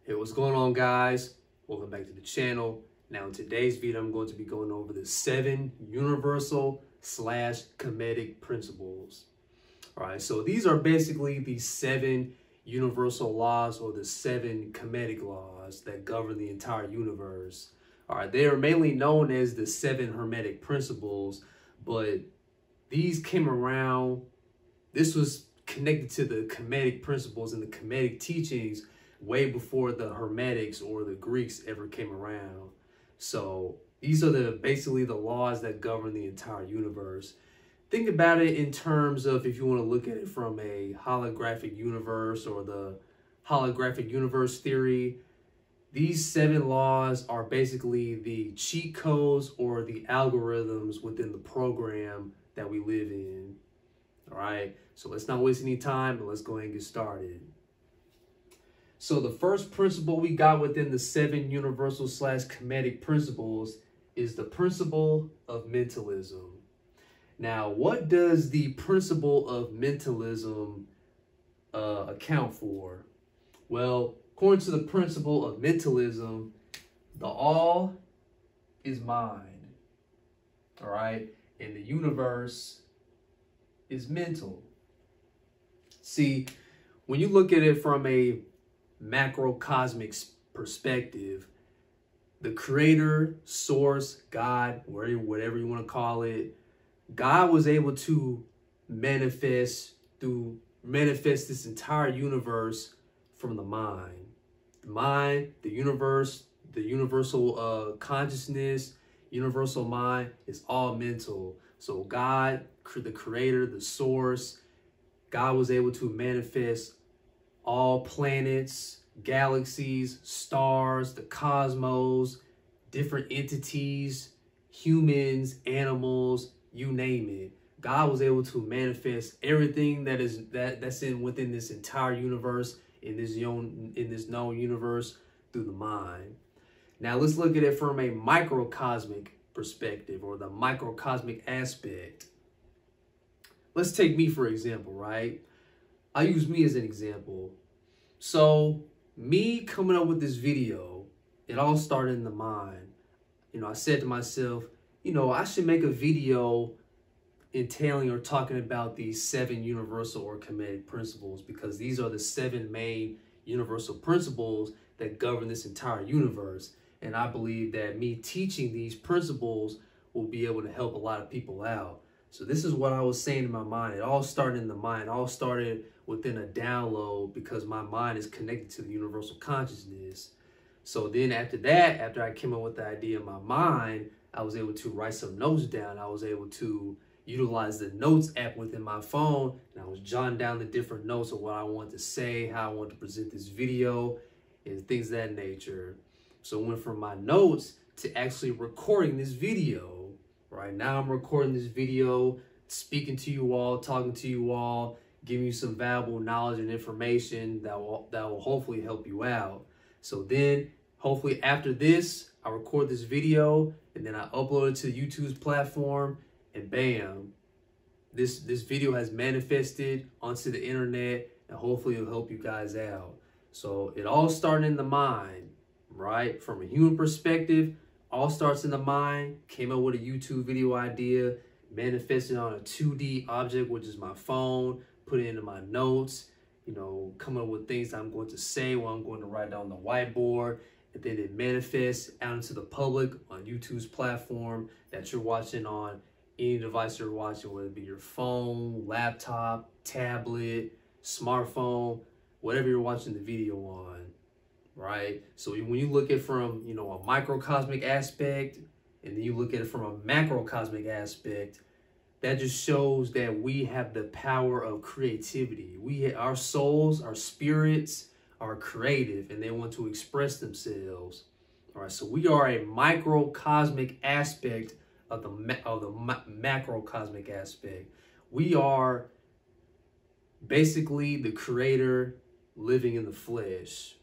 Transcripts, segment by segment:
Hey, what's going on, guys? Welcome back to the channel. Now in today's video, I'm going to be going over the 7 universal / Kemetic principles. All right, so these are basically the 7 universal laws or the 7 Kemetic laws that govern the entire universe. All right, they are mainly known as the 7 Hermetic principles, but these came around, this was connected to the Kemetic principles and the Kemetic teachings way before the Hermetics or the Greeks ever came around. So these are basically the laws that govern the entire universe. Think about it in terms of, if you want to look at it from a holographic universe or the holographic universe theory, these 7 laws are basically the cheat codes or the algorithms within the program that we live in. All right, so let's not waste any time, but let's go ahead and get started. So the first principle we got within the 7 universal / Kemetic principles is the principle of mentalism. Now, what does the principle of mentalism account for? Well, according to the principle of mentalism, the all is mind, all right? And the universe is mental. See, when you look at it from a macrocosmic perspective, the creator, source, God, whatever you want to call it, God was able to manifest this entire universe from the mind. The mind, the universe, the universal consciousness, universal mind is all mental. So God, the creator, the source, God was able to manifest all planets, galaxies, stars, the cosmos, different entities, humans, animals, you name it. God was able to manifest everything that's within this entire universe, in this known universe, through the mind. Now let's look at it from a microcosmic perspective, or the microcosmic aspect. Let's take me for example, right? I use me as an example. So me coming up with this video, it all started in the mind. I said to myself, I should make a video entailing or talking about these 7 universal or Kemetic principles, because these are the 7 main universal principles that govern this entire universe. And I believe that me teaching these principles will be able to help a lot of people out. So this is what I was saying in my mind. It all started in the mind. It all started within a download, because my mind is connected to the universal consciousness. So then after that, after I came up with the idea in my mind, I was able to write some notes down. I was able to utilize the notes app within my phone, and I was jotting down the different notes of what I want to say, how I want to present this video, and things of that nature. So it went from my notes to actually recording this video. Right now I'm recording this video, speaking to you all, talking to you all, giving you some valuable knowledge and information that will hopefully help you out. So then hopefully after this, I record this video and then I upload it to YouTube's platform, and bam, this video has manifested onto the internet, and hopefully it'll help you guys out. So it all started in the mind, right? From a human perspective, all starts in the mind. Came up with a YouTube video idea, manifested on a 2D object, which is my phone, put it into my notes, come up with things I'm going to say, what I'm going to write down on the whiteboard, and then it manifests out into the public on YouTube's platform that you're watching on any device you're watching, whether it be your phone, laptop, tablet, smartphone, whatever you're watching the video on. Right? So when you look at it from, a microcosmic aspect, and then you look at it from a macrocosmic aspect, that just shows that we have the power of creativity. Our souls, our spirits are creative, and they want to express themselves. All right, so we are a microcosmic aspect of the macrocosmic aspect. We are basically the creator living in the flesh.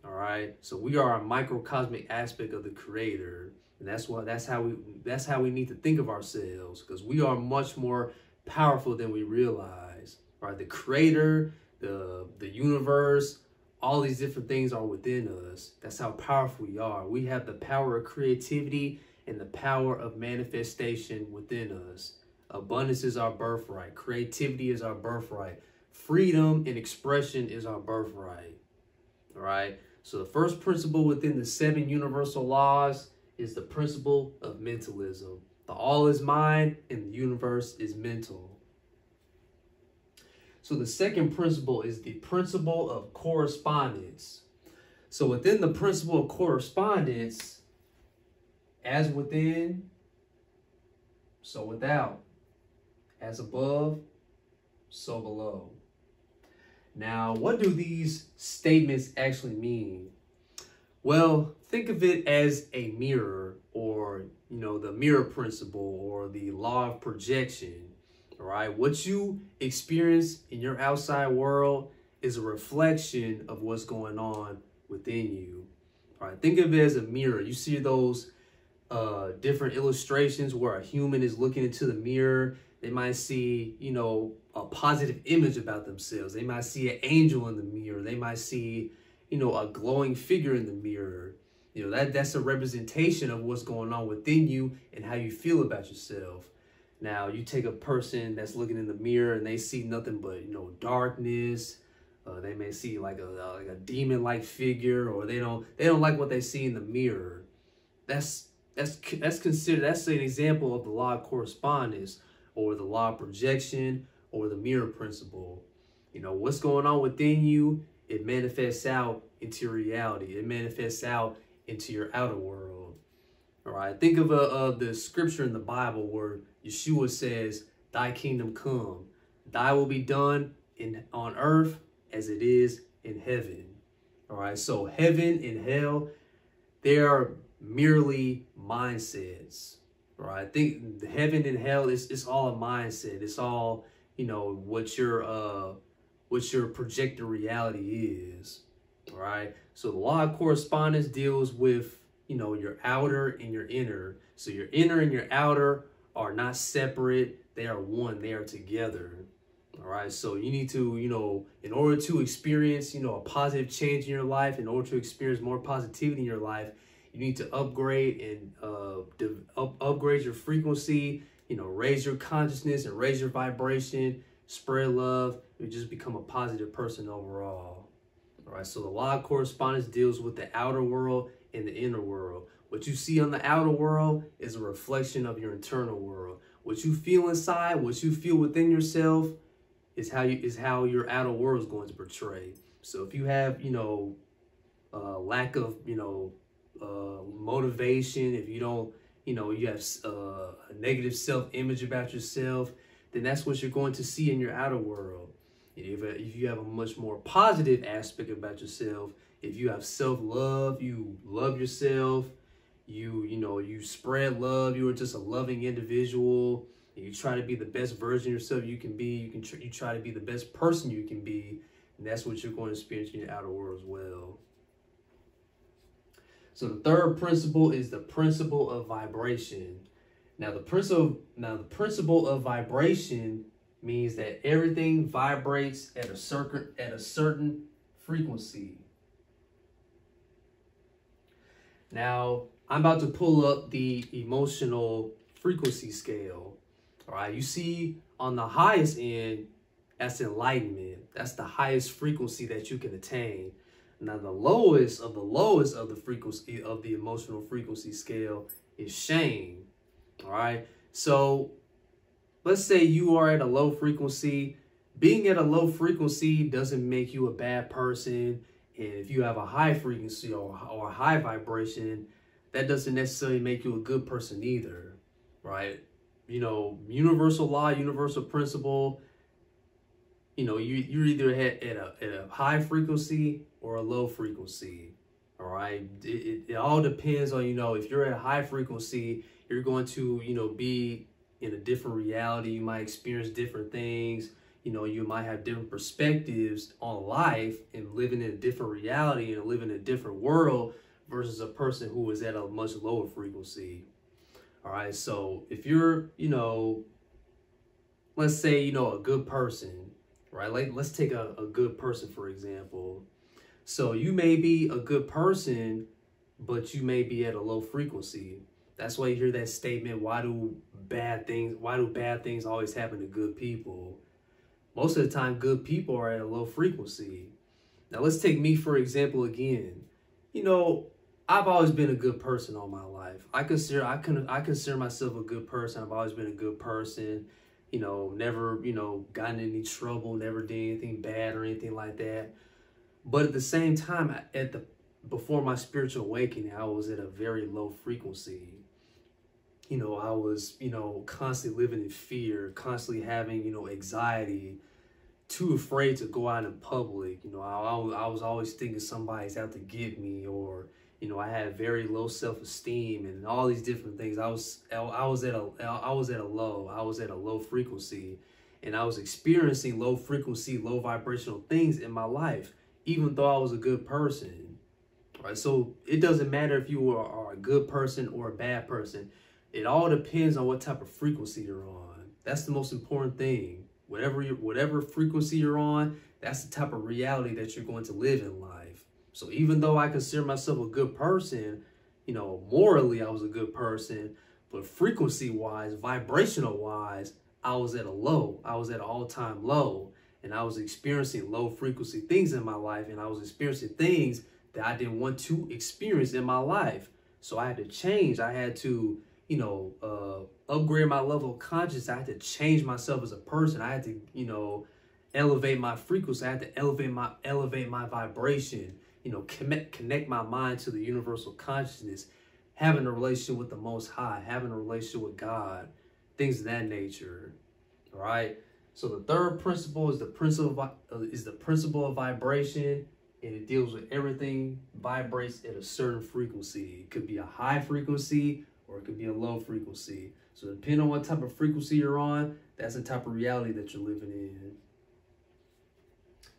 All right, so we are a microcosmic aspect of the creator, and that's how we need to think of ourselves, because we are much more powerful than we realize. Right, the creator, the universe, all these different things are within us. That's how powerful we are. We have the power of creativity and the power of manifestation within us. Abundance is our birthright. Creativity is our birthright. Freedom and expression is our birthright. All right. So the first principle within the 7 universal laws is the principle of mentalism. The all is mind and the universe is mental. So the second principle is the principle of correspondence. So within the principle of correspondence, as within, so without. As above, so below. Now, what do these statements actually mean? Well, think of it as a mirror, or, the mirror principle, or the law of projection. All right. What you experience in your outside world is a reflection of what's going on within you. All right. Think of it as a mirror. You see those different illustrations where a human is looking into the mirror. They might see, a positive image about themselves. They might see an angel in the mirror. They might see, a glowing figure in the mirror. That's a representation of what's going on within you and how you feel about yourself. Now, you take a person that's looking in the mirror and they see nothing but, darkness. They may see like a demon-like figure, or they don't like what they see in the mirror. That's an example of the law of correspondence, or the law of projection, or the mirror principle. What's going on within you, it manifests out into your reality. It manifests out into your outer world. All right. Think of the scripture in the Bible where Yeshua says, "Thy kingdom come, thy will be done on earth as it is in heaven." All right. So heaven and hell, they are merely mindsets. All right. Think heaven and hell it's all a mindset. It's all, what your projected reality is. All right. So the law of correspondence deals with, your outer and your inner. So your inner and your outer are not separate. They are one. They are together. All right. So you need to, in order to experience, a positive change in your life, in order to experience more positivity in your life, you need to upgrade and upgrade your frequency, raise your consciousness and raise your vibration, spread love, and just become a positive person overall. All right. So the law of correspondence deals with the outer world and the inner world. What you see on the outer world is a reflection of your internal world. What you feel inside, what you feel within yourself is how your outer world is going to portray. So if you have, lack of, motivation, if you don't, you have a negative self-image about yourself, then that's what you're going to see in your outer world. If you have a much more positive aspect about yourself, if you have self-love, you love yourself, you spread love, you are just a loving individual, and you try to be the best version of yourself you can be, you try to be the best person you can be, and that's what you're going to experience in your outer world as well. So the third principle is the principle of vibration. Now the principle of vibration means that everything vibrates at a certain frequency. Now, I'm about to pull up the emotional frequency scale. All right, you see on the highest end, that's enlightenment. That's the highest frequency that you can attain. Now, the lowest of the frequency of the emotional frequency scale is shame. All right, so let's say you are at a low frequency. Being at a low frequency doesn't make you a bad person. And if you have a high frequency or a high vibration, that doesn't necessarily make you a good person either, right? Universal law, universal principle, you're either at a high frequency or a low frequency, all right? It all depends on, if you're at a high frequency, you're going to, be in a different reality. You might experience different things. You might have different perspectives on life and living in a different reality and living in a different world versus a person who is at a much lower frequency. All right. So if you're, let's say, a good person, right? Let's take a good person, for example. So you may be a good person, but you may be at a low frequency. That's why you hear that statement, why do bad things always happen to good people? Most of the time, good people are at a low frequency. Now let's take me for example again. You know, I've always been a good person all my life. I consider myself a good person. I've always been a good person. You know, never, gotten in any trouble, never did anything bad or anything like that. But at the same time, before my spiritual awakening, I was at a very low frequency. You know, I was, constantly living in fear, constantly having, anxiety, too afraid to go out in public. You know, I was always thinking somebody's out to get me, or, I had very low self-esteem and all these different things. I was at a low frequency, and I was experiencing low frequency, low vibrational things in my life, even though I was a good person. All right, so it doesn't matter if you are a good person or a bad person. It all depends on what type of frequency you're on. That's the most important thing. Whatever frequency you're on, that's the type of reality that you're going to live in life. So even though I consider myself a good person, morally I was a good person, but frequency-wise, vibrational-wise, I was at a low. I was at an all-time low, and I was experiencing low frequency things in my life, and I was experiencing things that I didn't want to experience in my life. So I had to change. I had to upgrade my level of consciousness. I had to change myself as a person. I had to, elevate my frequency. I had to elevate my vibration, connect my mind to the universal consciousness, having a relationship with the Most High, having a relationship with God, things of that nature. All right. So the third principle is the principle of vibration, and it deals with everything vibrates at a certain frequency. It could be a high frequency, or it could be a low frequency. So depending on what type of frequency you're on, that's the type of reality that you're living in.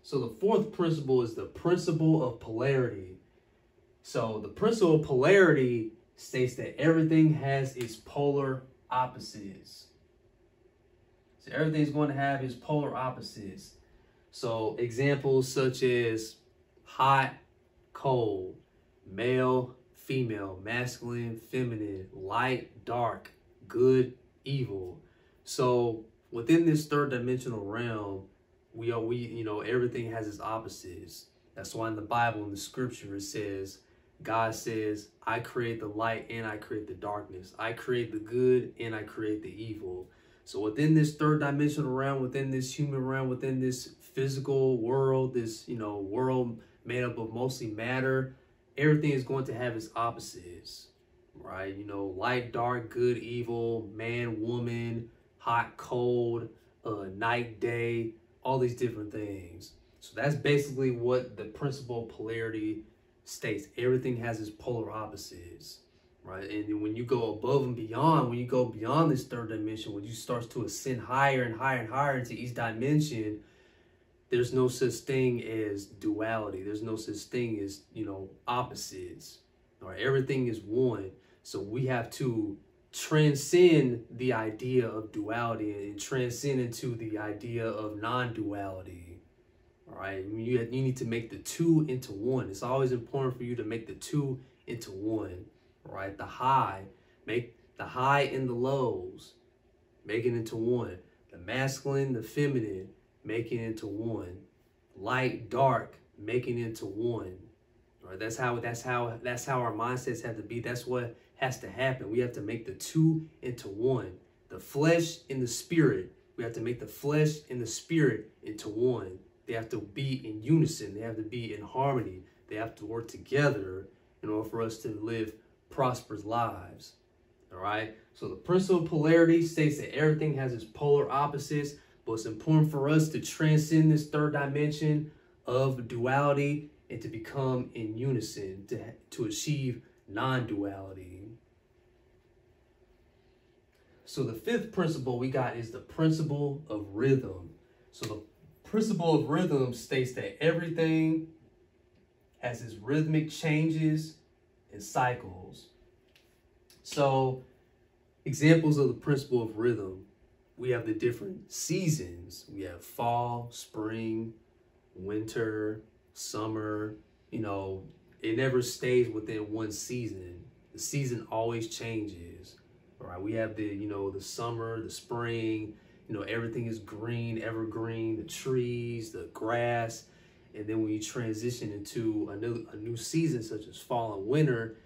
So the fourth principle is the principle of polarity. So the principle of polarity states that everything has its polar opposites. So everything's going to have its polar opposites. So examples such as hot, cold, male, female, masculine, feminine, light, dark, good, evil. So within this third dimensional realm, we everything has its opposites. That's why in the Bible, in the scripture, it says, God says, I create the light and I create the darkness. I create the good and I create the evil. So within this third dimensional realm, within this human realm, within this physical world, this, world made up of mostly matter, everything is going to have its opposites, right? Light, dark, good, evil, man, woman, hot, cold, night, day, all these different things. So that's basically what the principle of polarity states. Everything has its polar opposites, right? And when you go above and beyond, when you go beyond this third dimension, when you start to ascend higher and higher and higher into each dimension, there's no such thing as duality. There's no such thing as, opposites. All right, everything is one. So we have to transcend the idea of duality and transcend into the idea of non-duality. All right, you need to make the two into one. It's always important for you to make the two into one. All right, make the high and the lows, make it into one. The masculine, the feminine, making it into one. Light, dark, making it into one. All right, that's how our mindsets have to be. That's what has to happen. We have to make the two into one. The flesh and the spirit. We have to make the flesh and the spirit into one. They have to be in unison. They have to be in harmony. They have to work together in order for us to live prosperous lives. All right. So the principle of polarity states that everything has its polar opposites. But it's important for us to transcend this third dimension of duality and to become in unison, to achieve non-duality. So the fifth principle we got is the principle of rhythm. So the principle of rhythm states that everything has its rhythmic changes and cycles. So examples of the principle of rhythm. We have the different seasons. We have fall, spring, winter, summer, you know, it never stays within one season. The season always changes. All right, we have the, you know, the summer, the spring, you know, everything is green, evergreen, the trees, the grass. And then when you transition into a new season, such as fall and winter,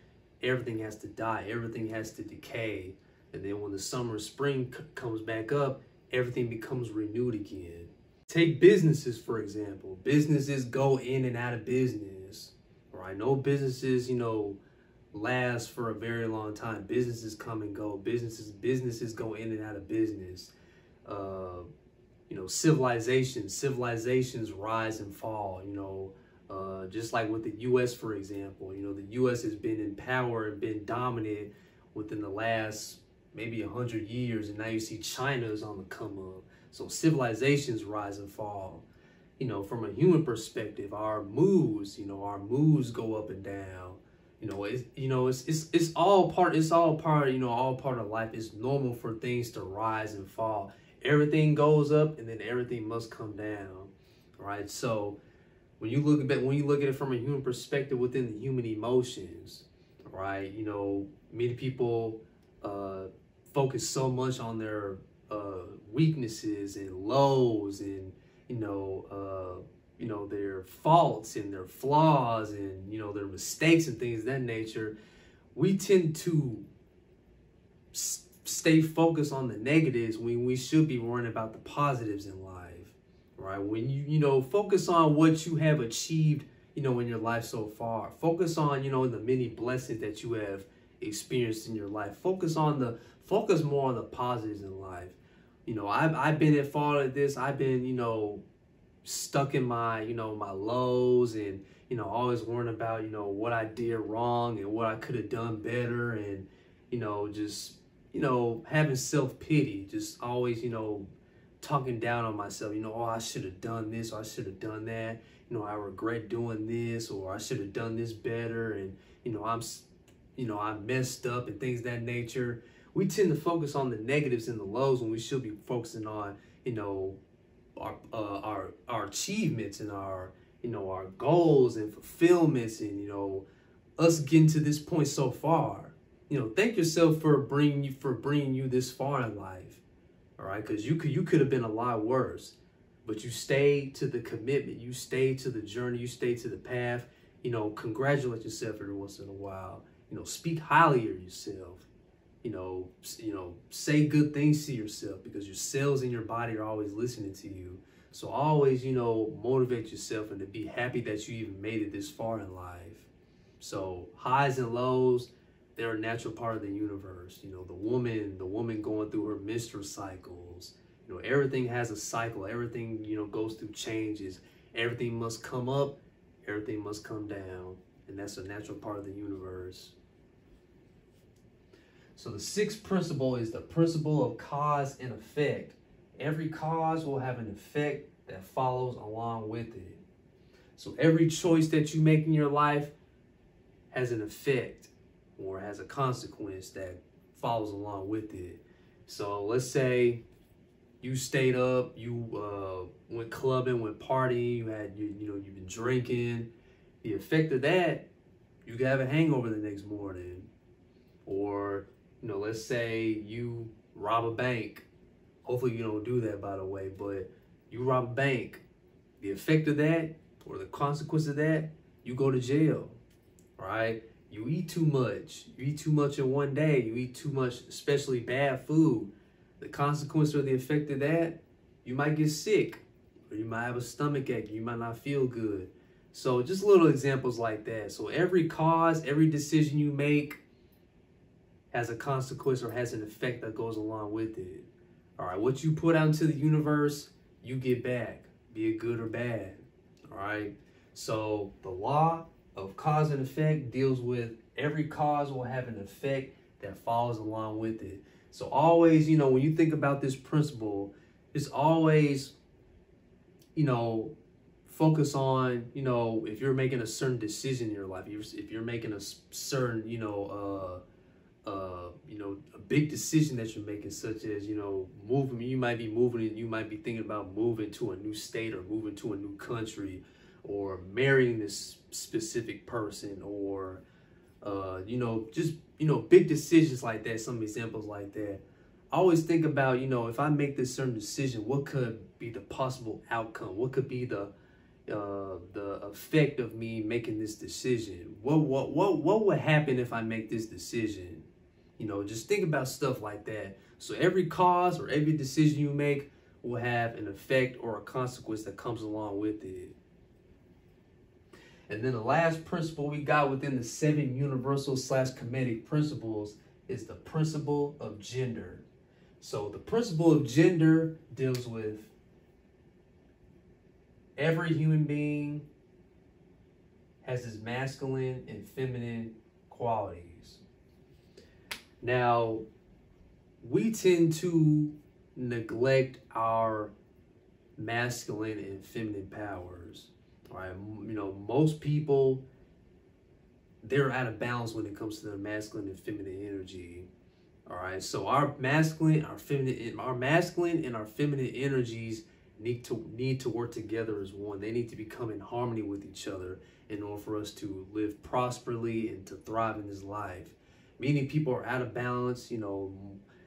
everything has to die, everything has to decay. And then when the summer and spring comes back up, everything becomes renewed again. Take businesses, for example. Businesses go in and out of business. All right, no businesses, you know, last for a very long time. Businesses come and go. Businesses go in and out of business. You know, civilizations rise and fall. You know, just like with the U.S., for example. You know, the U.S. has been in power and been dominant within the last maybe 100 years, and now you see China is on the come up. So civilizations rise and fall. You know, from a human perspective, our moods, you know, our moods go up and down. It's all part, you know, all part of life. It's normal for things to rise and fall. Everything goes up and then everything must come down. All right. So when you look at it from a human perspective within the human emotions, right, you know, many people focus so much on their weaknesses and lows and, you know, their faults and their flaws and, you know, their mistakes and things of that nature. We tend to stay focused on the negatives when we should be worrying about the positives in life, right? When you know, focus on what you have achieved, you know, in your life so far. Focus on, you know, the many blessings that you have experienced in your life. Focus more on the positives in life. You know, I've been at fault at this. I've been, you know, stuck in my, you know, my lows and, you know, always worrying about, you know, what I did wrong and what I could have done better. And, you know, just, you know, having self-pity, just always, you know, talking down on myself, you know, oh, I should have done this, or I should have done that. You know, I regret doing this, or I should have done this better. And, you know, I messed up and things of that nature. We tend to focus on the negatives and the lows when we should be focusing on, you know, our achievements and our, you know, our goals and fulfillments and, you know, us getting to this point so far. You know, thank yourself for bringing you this far in life. All right, because you could have been a lot worse, but you stayed to the commitment, you stayed to the journey, you stayed to the path. You know, congratulate yourself every once in a while. You know, speak highly of yourself. You know, say good things to yourself, because your cells in your body are always listening to you. So always, you know, motivate yourself and to be happy that you even made it this far in life. So highs and lows, they're a natural part of the universe. You know, the woman going through her menstrual cycles. You know, everything has a cycle. Everything, you know, goes through changes. Everything must come up. Everything must come down. And that's a natural part of the universe. So the sixth principle is the principle of cause and effect. Every cause will have an effect that follows along with it. So every choice that you make in your life has an effect or has a consequence that follows along with it. So let's say you stayed up, you went clubbing, went partying, you've been drinking. The effect of that, you could have a hangover the next morning. Or, you know, let's say you rob a bank. Hopefully you don't do that, by the way, but you rob a bank. The effect of that, or the consequence of that, you go to jail, right? You eat too much. You eat too much in one day. You eat too much, especially bad food. The consequence or the effect of that, you might get sick, or you might have a stomach ache. You might not feel good. So just little examples like that. So every cause, every decision you make has a consequence or has an effect that goes along with it. All right, what you put out into the universe, you get back, be it good or bad. All right, so the law of cause and effect deals with every cause will have an effect that follows along with it. So always, you know, when you think about this principle, it's always, you know, focus on, you know, if you're making a certain decision in your life, if you're making a certain, a big decision that you're making, such as, you know, moving, you might be thinking about moving to a new state or moving to a new country, or marrying this specific person, or you know, just, you know, big decisions like that, some examples like that. I always think about, you know, if I make this certain decision, what could be the possible outcome? What could be the effect of me making this decision? What would happen if I make this decision? You know, just think about stuff like that. So every cause or every decision you make will have an effect or a consequence that comes along with it. And then the last principle we got within the 7 universal / Kemetic principles is the principle of gender. So the principle of gender deals with every human being has his masculine and feminine qualities. Now, we tend to neglect our masculine and feminine powers. Right? You know, most people, they're out of balance when it comes to their masculine and feminine energy. All right, so our masculine and our feminine energies need to work together as one. They need to become in harmony with each other in order for us to live prosperly and to thrive in this life. Meaning people are out of balance, you know,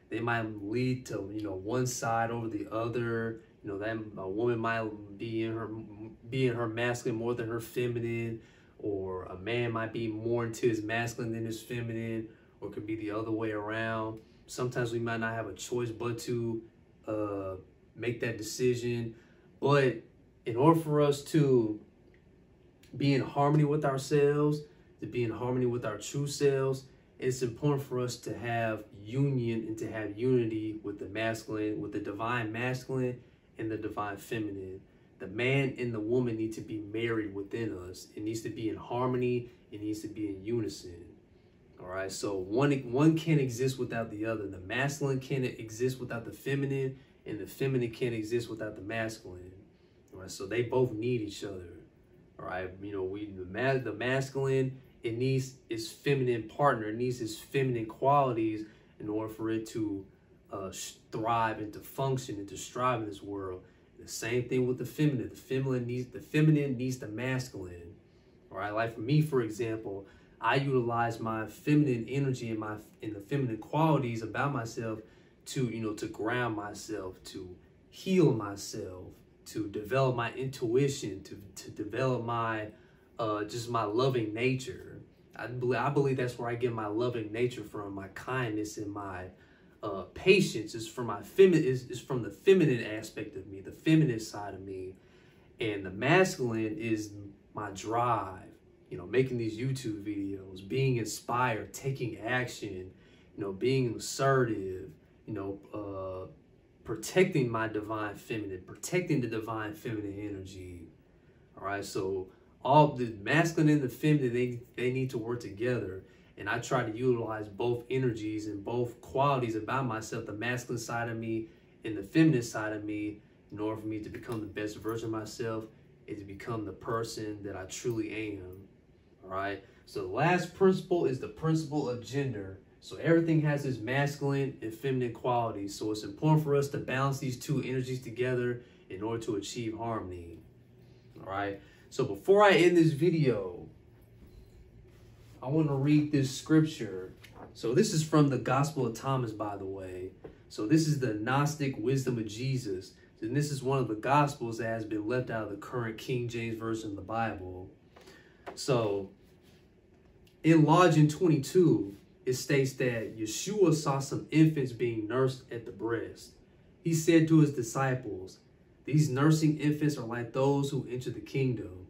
they might lead to, you know, one side over the other. You know, that a woman might be in her masculine more than her feminine, or a man might be more into his masculine than his feminine, or it could be the other way around. Sometimes we might not have a choice but to make that decision. But in order for us to be in harmony with ourselves, to be in harmony with our true selves, it's important for us to have union and to have unity with the masculine, with the divine masculine and the divine feminine. The man and the woman need to be married within us. It needs to be in harmony. It needs to be in unison. All right, so one can't exist without the other. The masculine can't exist without the feminine, and the feminine can't exist without the masculine. All right, so they both need each other. All right, you know, the masculine, it needs its feminine partner. It needs its feminine qualities in order for it to thrive and to function and to strive in this world. The same thing with the feminine. The feminine needs the masculine. All right, like for me, for example, I utilize my feminine energy and the feminine qualities about myself to, you know, to ground myself, to heal myself, to develop my intuition, to develop my just my loving nature. I believe that's where I get my loving nature from. My kindness and my patience is from is from the feminine aspect of me, the feminine side of me, and the masculine is my drive. You know, making these YouTube videos, being inspired, taking action, you know, being assertive, you know, protecting my divine feminine, protecting the divine feminine energy. All right, so all the masculine and the feminine, they need to work together. And I try to utilize both energies and both qualities about myself, the masculine side of me and the feminine side of me, in order for me to become the best version of myself and to become the person that I truly am. All right. So the last principle is the principle of gender. So everything has its masculine and feminine qualities. So it's important for us to balance these two energies together in order to achieve harmony. All right. So before I end this video, I want to read this scripture. So this is from the Gospel of Thomas, by the way. So this is the Gnostic wisdom of Jesus. And this is one of the Gospels that has been left out of the current King James Version of the Bible. So in Lodging 22, it states that Yeshua saw some infants being nursed at the breast. He said to his disciples, "These nursing infants are like those who enter the kingdom."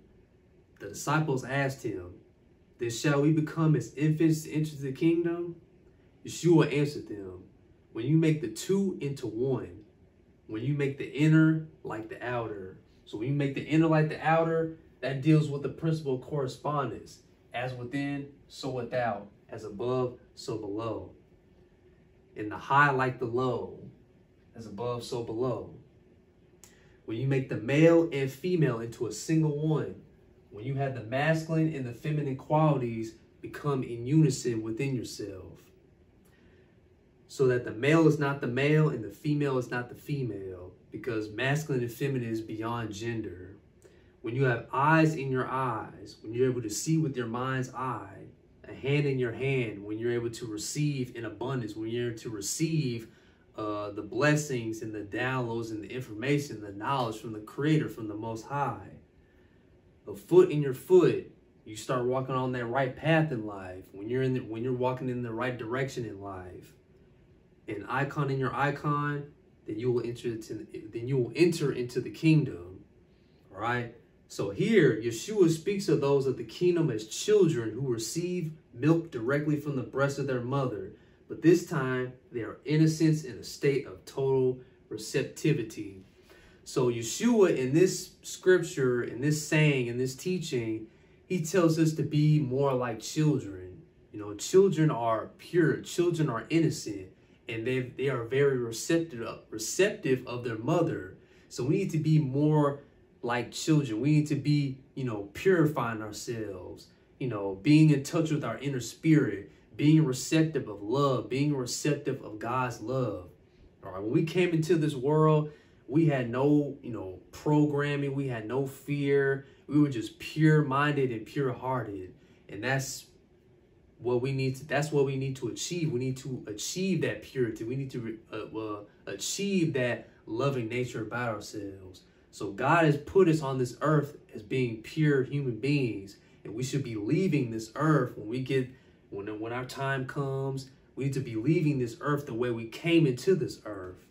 The disciples asked him, "Then shall we become as infants to enter the kingdom?" Yeshua answered them, "When you make the two into one, when you make the inner like the outer." So when you make the inner like the outer, that deals with the principle of correspondence. As within, so without. As above, so below. And the high like the low. As above, so below. When you make the male and female into a single one, when you have the masculine and the feminine qualities become in unison within yourself, so that the male is not the male and the female is not the female, because masculine and feminine is beyond gender. when you have eyes in your eyes, when you're able to see with your mind's eye, a hand in your hand, when you're able to receive in abundance, when you're able to receive the blessings and the downloads and the information, the knowledge from the Creator, from the Most High, a foot in your foot, you start walking on that right path in life. When you're walking in the right direction in life, an icon in your icon, then you will enter into the kingdom. All right. So here, Yeshua speaks of those of the kingdom as children who receive milk directly from the breast of their mother. But this time, they are innocents in a state of total receptivity. So Yeshua, in this scripture, in this saying, in this teaching, he tells us to be more like children. You know, children are pure, children are innocent, and they are very receptive of their mother. So we need to be more like children. We need to be, you know, purifying ourselves, you know, being in touch with our inner spirit, being receptive of love, being receptive of God's love. All right, when we came into this world, we had no, you know, programming. We had no fear. We were just pure-minded and pure-hearted. And that's what we need to achieve. We need to achieve that purity. We need to achieve that loving nature about ourselves. So God has put us on this earth as being pure human beings, and we should be leaving this earth when our time comes. We need to be leaving this earth the way we came into this earth.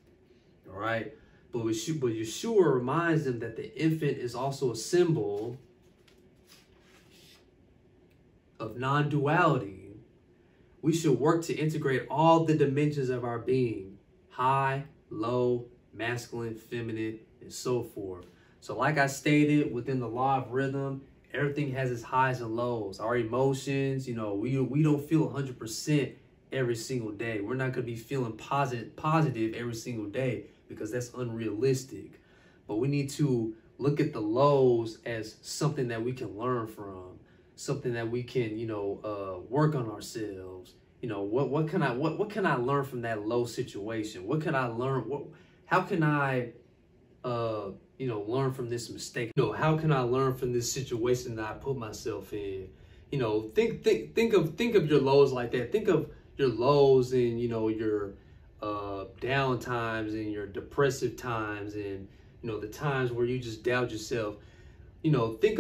All right. But Yeshua reminds them that the infant is also a symbol of non-duality. We should work to integrate all the dimensions of our being: high, low, masculine, feminine, and so forth. So like I stated, within the law of rhythm, everything has its highs and lows. Our emotions, you know, we don't feel 100% every single day. We're not going to be feeling positive every single day, because that's unrealistic. But we need to look at the lows as something that we can learn from, something that we can, you know, work on ourselves. You know, what can I learn from that low situation? What can I learn? How can I you know, learn from this mistake? You know, how can I learn from this situation that I put myself in? You know, think of your lows like that. Think of your lows and, you know, your down times and your depressive times, and, you know, the times where you just doubt yourself. You know, think,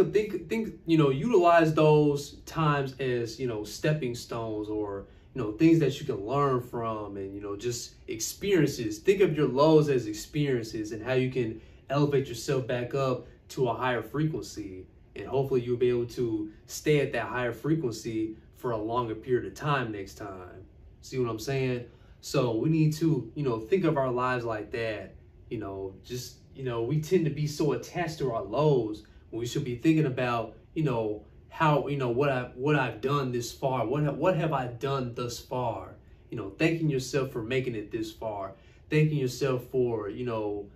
you know, utilize those times as, you know, stepping stones, or, you know, things that you can learn from, and, you know, just experiences. Think of your lows as experiences and how you can elevate yourself back up to a higher frequency. And hopefully you'll be able to stay at that higher frequency for a longer period of time next time. See what I'm saying? So we need to, you know, think of our lives like that. You know, just, you know, we tend to be so attached to our lows when we should be thinking about, you know, how, you know, what I've done this far. What have I done thus far? You know, thanking yourself for making it this far. Thanking yourself for, you know,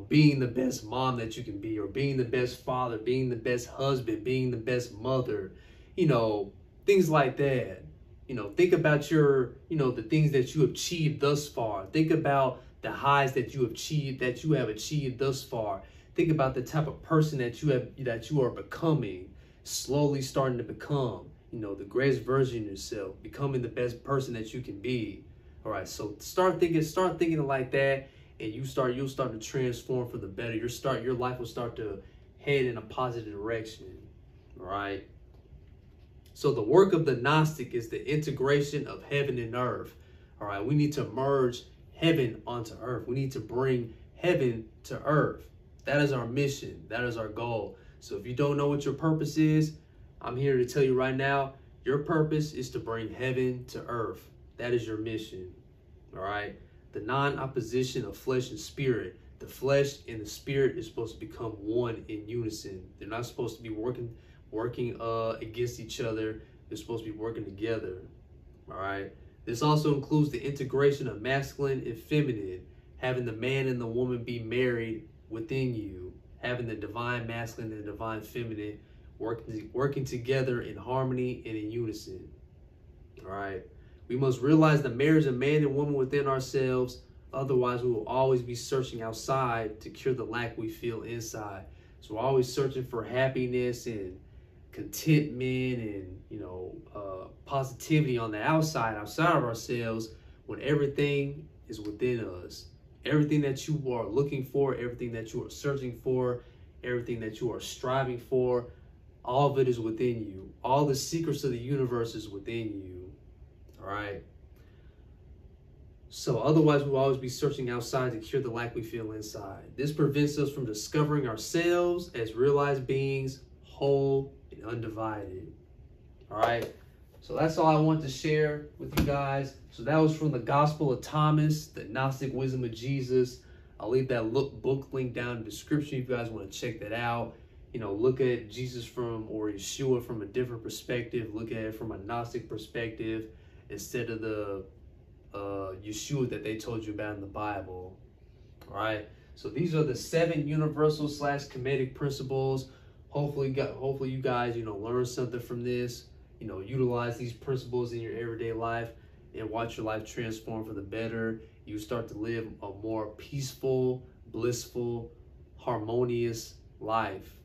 being the best mom that you can be, or being the best father, being the best husband, being the best mother, you know, things like that. You know, think about your, you know, the things that you have achieved thus far. Think about the highs that you have achieved thus far. Think about the type of person that you are becoming, slowly starting to become, you know, the greatest version of yourself, becoming the best person that you can be. All right. So start thinking like that, and you'll start to transform for the better. Your life will start to head in a positive direction. All right. So the work of the Gnostic is the integration of heaven and earth. All right. We need to merge heaven onto earth. We need to bring heaven to earth. That is our mission. That is our goal. So if you don't know what your purpose is, I'm here to tell you right now, your purpose is to bring heaven to earth. That is your mission. All right. The non-opposition of flesh and spirit. The flesh and the spirit is supposed to become one in unison. They're not supposed to be working against each other. They're supposed to be working together. All right. This also includes the integration of masculine and feminine, having the man and the woman be married within you, having the divine masculine and the divine feminine working together in harmony and in unison. All right. We must realize the marriage of man and woman within ourselves. Otherwise, we will always be searching outside to cure the lack we feel inside. So we're always searching for happiness and contentment and, positivity on the outside of ourselves, when everything is within us. Everything that you are looking for, everything that you are searching for, everything that you are striving for, all of it is within you. All the secrets of the universe is within you. All right. So otherwise, we'll always be searching outside to cure the lack we feel inside. This prevents us from discovering ourselves as realized beings, whole and undivided. All right. So that's all I want to share with you guys. So that was from the Gospel of Thomas, the Gnostic Wisdom of Jesus. I'll leave that book link down in the description if you guys want to check that out. Look at Jesus or Yeshua from a different perspective. Look at it from a Gnostic perspective instead of the Yeshua that they told you about in the Bible. All right. So these are the 7 universal / Kemetic principles. Hopefully you guys, learn something from this. Utilize these principles in your everyday life and watch your life transform for the better. You start to live a more peaceful, blissful, harmonious life.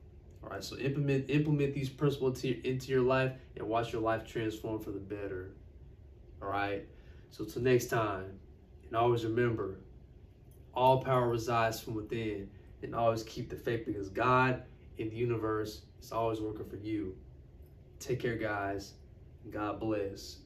All right, so implement these principles into your life and watch your life transform for the better. All right, so till next time, and always remember, all power resides from within, and always keep the faith, because God in the universe is always working for you. Take care, guys. God bless.